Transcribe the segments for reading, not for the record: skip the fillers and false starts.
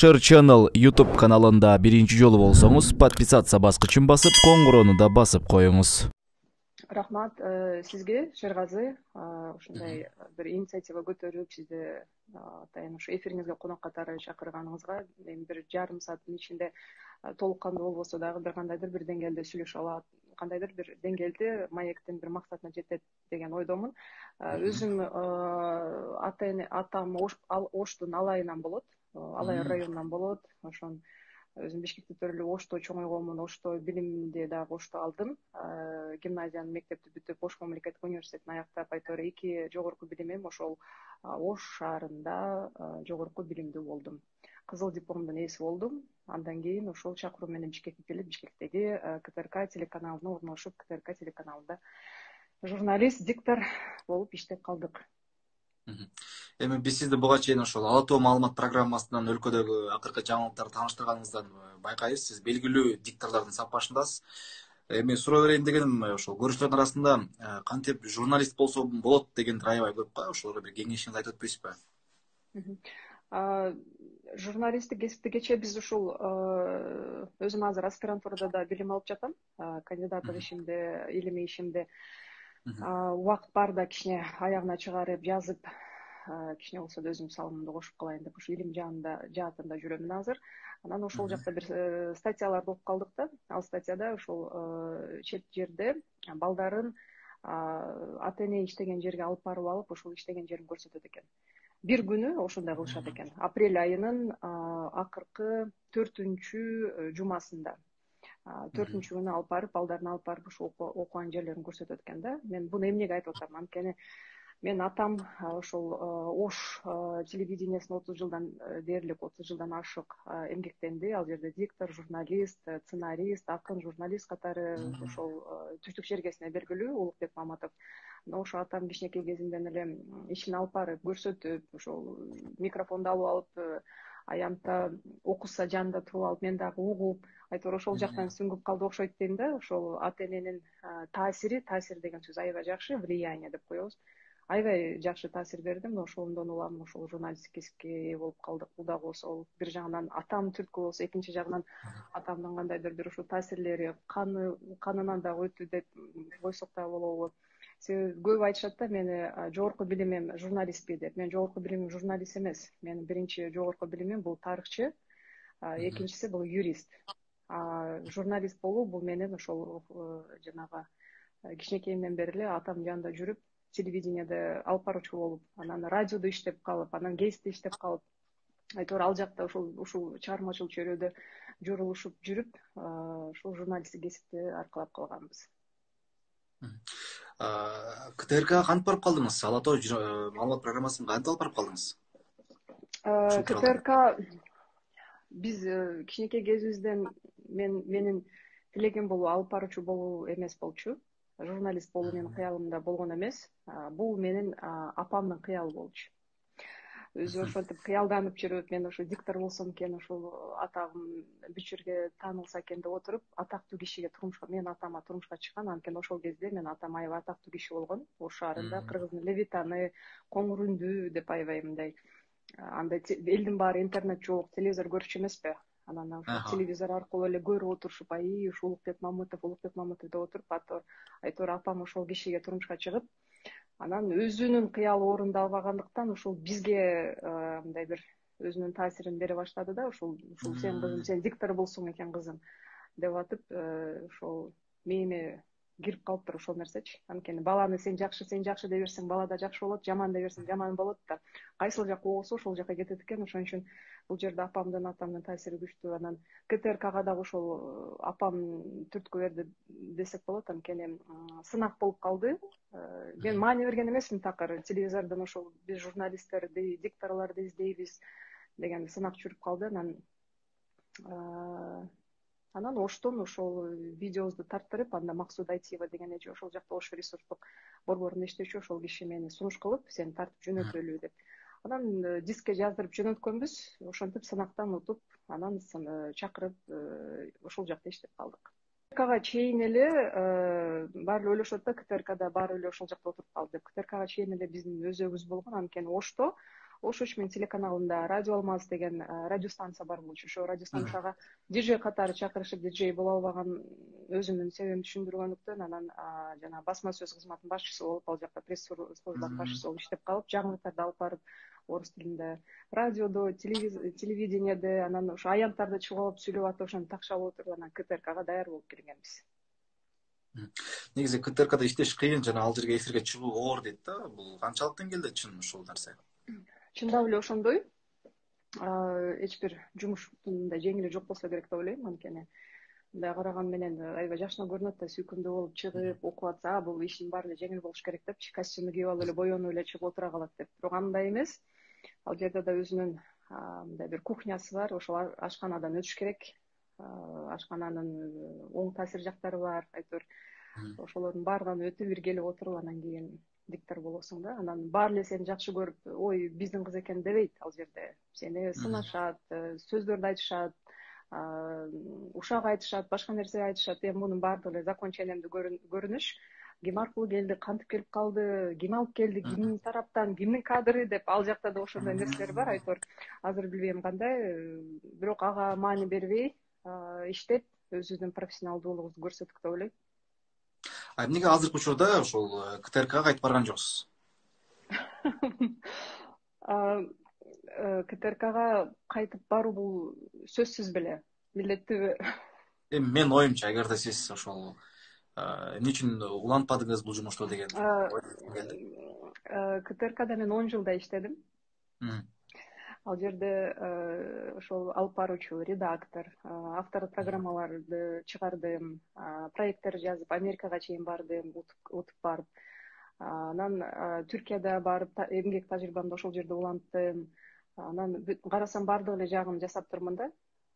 Share Channel YouTube kanalында биринчи жолу болсоңуз, подписаться баскычын басып, коңгуроону да басып коюңуз. Рахмат сизге, Шергазы, ушундай бир инициатива көтөрүп, сизди атайын ушу эфириңизге конок катары чакырганыңызга, мен 1,5 сааттын ичинде толук кандуу болбосо дагы бир кандайдыр бир деңгээлде сүйлөшө алат, кандайдыр бир деңгээлде маектин бир максатына жетет деген ойдомун. Өзүм атам Оштун Алайынан болот, Алай районунан болот. Ошон өзүм Бишкекте төрөлүп, Ошто чоңойгонмун, Ошто билимди дагы Ошто алдым. Гимназияны, мектепти бүтүп, Ош мамлекеттик университетин аяктап, айтор 2 жогорку билимим ошол Ош шаарында жогорку билимдүү болдум. Кызыл дипломдун ээси болдум. Андан кийин ошол чакыруу менен Бишкекке келип, Бишкектеги КТРК телеканалына орношуп, КТРК телеканалында журналист, диктор болуп иштеп калдык. Эми биз сизди буга чейин ошол Ала Тоо маалымат программасынан өлкөдөгү акыркы жаңылыктарды тааныштырганыңыздан байкайбыз. Сиз белгилүү дикторлордун сапашындасыз. Эми суроо берейин дегеним, ошол көрүүчүлөрдүн арасында кантип журналист болсо болот дегендер аябай көп го. Ошолорго бир кеңешиңизди айтып өтпөйсүзбү? Журналисттик кесипти кечээ биз ушул өзүм азыр аспирантурада да билим алып жатам. Кандидаттык ишимде, илимий ишимде убакыт барда кичине аягына чыгарып, жазып, кичине болсо да өзүм салымымды кошуп калайын деп ушу илим жаатында жүрөмүн азыр. Анан ошол жакта бир статьяларды окуп калдык да. Ал статьяда ошол чет жерде балдарын ата эне иштеген жерге алып барып алып, ошол иштеген жерин көрсөтөт экен. Бир күнү ошондой кылышат экен. Апрель айынын акыркы 4 жумасында. 4 күнү алып барып, балдарын алып барып, ошол окуган жерлерин көрсөтөт экен да. Мен буну эмнеге айтып атам? Анткени мен атам ошол Ош телевидениясына 30 жылдан дээрлик, 30 жылдан ашык эмгектенди. Ал жерде диктор, журналист, сценарист, акын, журналист катары ошол Түштүк Шергесине белгилүү Улукбек Маматов. Ошо атам кичинекей кезинден эле ишин алып барып көрсөтүп, ошол микрофонду алып аянтта окуса жанында туруп алып, мен дагы угуп, айтор ошол жактан сүңгүп калды окшойт дейм да. Ошол ата эненин таасир деген сөз аябай жакшы, влияние деп коебуз. Аябай жакшы таасир берди. Мына ошондон улам ошол журналисттик кесипке ээ болуп калдык. Бул дагы ошол бир жагынан атам түрткү болсо, экинчи жагынан атамдын кандайдыр бир ушул таасирлери канынан дагы өттү деп койсок да болобу? Себеби көп айтышат да, мени жогорку билимим журналистпи деп. Мен жогорку билимим журналист эмес. Менин биринчи жогорку билимим бул тарыхчы, экинчиси бул юрист. Журналист болуу бул менин ошол жанагы кичинекейимден бери эле атам жанында жүрүп, телевиденияда алып баруучу болуп, анан радиодо иштеп калып, анан гезитте иштеп калып, айтор ал жакта ушул чыгармачылык чөйрөдө жорулушуп жүрүп, ушул журналисттик кесипти аркалап калганбыз. КТРК кантип барып калдыңыз? Ала Тоо маалымат программасын кантип алып барып калдыңыз? КТРК биз кичинекей кезибизден менин тилегим бул алып баруучу болуу эмес болчу. Журналист болуу менин кыялымда болгон эмес. Бул менин апамдын кыялы болчу. Өзү ошентип кыялданып жүрүп, мен ошо диктор болсом экен, ошол атагым бүт жерге таанылса экен деп отуруп, атактуу кишиге мен атама турмушка чыккан. Анткени ошол кезде менин атам аябай атактуу киши болгон. Ош шаарында Кыргыздын Левитаны, Коңур үндү деп аябай мындай. Андай элдин баары интернет жок, телевизор көрчү эмеспи? Анан ошо телевизор аркылуу эле көрүп отурушуп, ушу Улукбек Маматов деп отуруп, айтор апам ошол кишиге турмушка чыгып, анан өзүнүн кыялы орундалбагандыктан ушул бизге мындай бир өзүнүн таасирин бере баштады да. Ушул сен кызым, сен диктор болсоң экен кызым деп атып, ошол мээме кирип калыптыр ошол нерсечи. Анткени баланы сен жакшы дей берсең, бала да жакшы болот, жаман дей берсең, жаман болот да. Кайсыл жакка болсо ошол жакка кетет экен. Ошон үчүн бул жерде апамдын таасири күчтүү. Анан КТРКга дагы ошол апам түрткү берди десек болот. Анткени сынак болуп калды. Мен маани берген эмесмин такыр. Телевизордон ошол биз журналисттерди, дикторлорду издейбиз деген сынак жүрүп калды. Анан Оштон ошол видеобузду тарттырып, анда Максуда Айтиева деген эже ошол жакта Ош ресурстук борборунда иштечү, ошол киши мени сунуш кылып, сени тартып жөнөтөлү деп. Анан дискке жаздырып жөнөткөнбүз, ошентип сынактан утуп, анан чакырып ошол жакта иштеп калдык. КТРКга чейин эле баары эле ойлошот да, КТРКда баары эле ошол жакта отуруп калды деп. КТРКга чейин эле биздин өзөгүбүз болгон. Анткени Ошто Ош Өчмен телеканалында Радио Алмаз деген радио станция бар болчу. Ошо радио станцияга диджей катары чакырышып, диджей боло албаган өзүмдүн себебимди түшүндүргөндүктөн анан жана басма сөз кызматынын башчысы болуп, ал жакта пресс службанын башчысы болуп иштеп калып, жаңылыктарды алып барып орус тилинде радиодо, телевидениеде, анан ошо аянттарды чыгып алып сүйлөп атып, ошону такшап отуруп, анан КТРКга даяр болуп келгенбиз. Негизи КТРКда иштеш кыйын жана ал жерге эфирге чыгуу оор дейт да. Бул канчалык деңгээлде чын ушул нерсе? Чындап эле ошондой. Эч бир жумуштун мындай жеңили жок болсо керек деп ойлойм. Анткени мындай караган менен аябай жакшына көрүнөт да, сүйкүмдүү болуп чыгып окуп атса, бул иштин баары эле жеңил болуш керек депчи, костюмду кийип алып эле боенуп эле чыгып отура калат деп. Бирок андай эмес. Ал жерде да өзүнүн мындай бир кухнясы бар. Ошол ашканадан өтүш керек. Ашкананын оң таасир жактары бар. Айтор ошолордун баарынан өтүп бир келип отуруп, анан кийин диктор болосуң да. Анан баары эле сени жакшы көрүп, ой, биздин кыз экен дебейт ал жерде. Сени сынашат, сөздөрдү айтышат, ушак айтышат, башка нерсе айтышат. Эми мунун баардыгы эле закончениемдүү көрүнүш. Ким аркылуу келди, кантип келип калды, ким алып келди, кимдин тараптан, кимдин кадры деп, ал жакта да ошондой нерселер бар. Айтор азыр билбейм кандай, бирок ага маани бербей иштеп, өзүнүн профессионалдуулугубузду көрсөттүк деп ойлойм. Эмнеге азыркы учурда ошол КТРКга кайтып барган жоксуз? КТРКга кайтып баруу бул сөзсүз беле милдеттүү. Эми менин оюмча, эгерде сиз ошол эмне үчүн улантпадыңыз бул жумушту деген ой келди. КТРКда мен 10 жылда иштедим. Ал жерде ошол алып баруучу, редактор, автор программаларды чыгардым, проекттер жазып, Америкага чейин бардым, утуп барып. Анан Түркияда барып эмгек тажрыйбамды ошол жерде уланттым. Анан карасам баардык эле жагын жасап турмун да.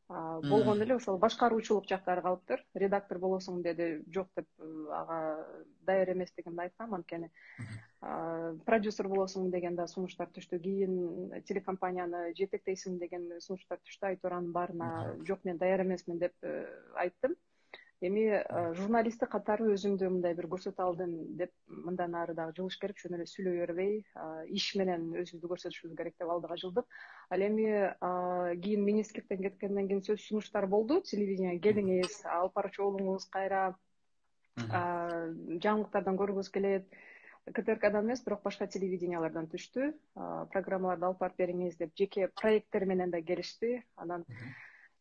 Болгон эле ошол башкаруучулук жактары калыптыр. Редактор болосуң деди, жок деп ага даяр эместигимди айткам. Анткени продюсер болосуң деген да сунуштар түштү. Кийин телекомпанияны жетектейсиң деген сунуштар түштү. Айтор анын баарына жок, мен даяр эмесмин деп айттым. Эми журналисттик катары өзүмдү мындай бир көрсөтө алдым деп, мындан ары дагы жылыш керек, жөн эле сүйлөй бербей, иш менен өзүбүздү көрсөтүшүбүз керек деп алдыга жылдык. Ал эми кийин министрликтен кеткенден кийин сөз сунуштар болду. Телевидение келиңиз, алып баруучу болуңуз кайра, жаңылыктардан көргүбүз келет. КТРКдан эмес, бирок башка телевидениялардан түштү. Программаларды алып барып бериңиз деп, жеке проекттер менен да келишти. Анан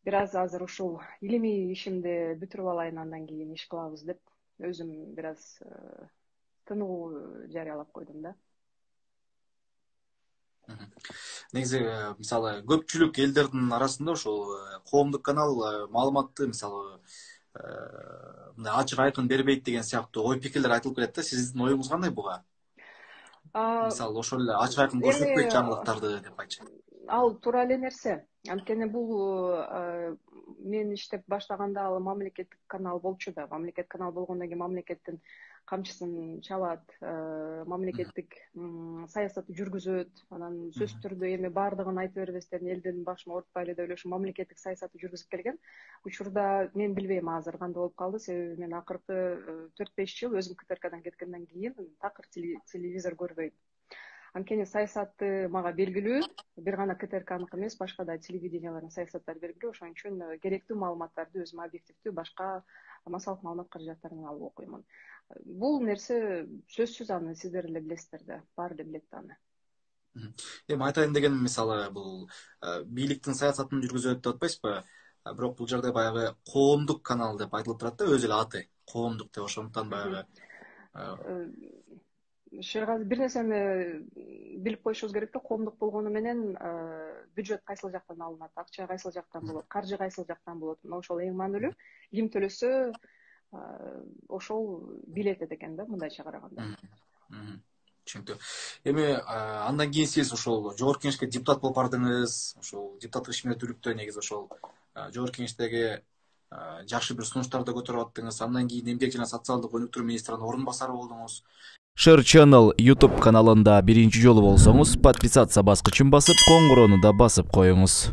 бир аз азыр ушул илимий ишимди бүтүрүп алайын, андан кийин иш кылабыз деп, өзүм бир аз тынуу жарыялап койдум да. Негизи мисалы көпчүлүк элдердин арасында ошол коомдук канал маалыматты мисалы мындай ачык айкын бербейт деген сыяктуу ой пикирлер айтылып келет да. Сиздин оюңуз кандай буга? Мисалы ошол эле ачык айкын көрсөтпөйт жаңылыктарды деп айтчы. Ал туура эле нерсе. Анткени бул мен иштеп баштаганда ал мамлекеттик канал болчу да. Мамлекеттик канал болгондон кийин мамлекеттин камчысын чалат, мамлекеттик саясатты жүргүзөт. Анан сөз түрдө эми баардыгын айта бербестен элдин башын оорутпайлы деп эле мамлекеттик саясатты жүргүзүп келген. Учурда мен билбейм азыр кандай болуп калды, себеби мен акыркы 4-5 жыл өзүм КТРКдан кеткенден кийин такыр телевизор көрбөйм. Анткени саясатты мага белгилүү, бир гана КТРКныкы эмес, башка да телевидениялардын саясаттары белгилүү. Ошон үчүн керектүү маалыматтарды өзүм объективдүү башка массалык маалымат каражаттарынан алып окуймун. Бул нерсе сөзсүз, аны сиздер эле билесиздер да, баары эле билет аны. Эми айтайын дегеним, мисалы бул бийликтин саясатын жүргүзөт деп атпайсызбы? Бирок бул жерде баягы коомдук канал деп айтылып турат да, өзү эле аты коомдук деп. Ошондуктан баягы Шергази бир нерсени билип коюшубуз керек да, коомдук болгону менен бюджет кайсыл жактан алынат, акча кайсыл жактан болот, каржы кайсыл жактан болот. Мына ошол эң маанилүү. Ким төлөсө ошол билет экен да, мындайча караганда. Түшүнүктүү. Эми андан кийин сиз ошол жогорку кеңешке депутат болуп бардыңыз. Ошол депутаттык ишмердүүлүктө негизи ошол жогорку кеңештеги жакшы бир сунуштарды көтөрүп аттыңыз. Андан кийин эмгек жана социалдык өнүктүрүү министринин орун басары болдуңуз. Share Channel YouTube каналында биринчи жолу болсоңуз, подписаться баскычын басып, коңгурону да басып коюңуз.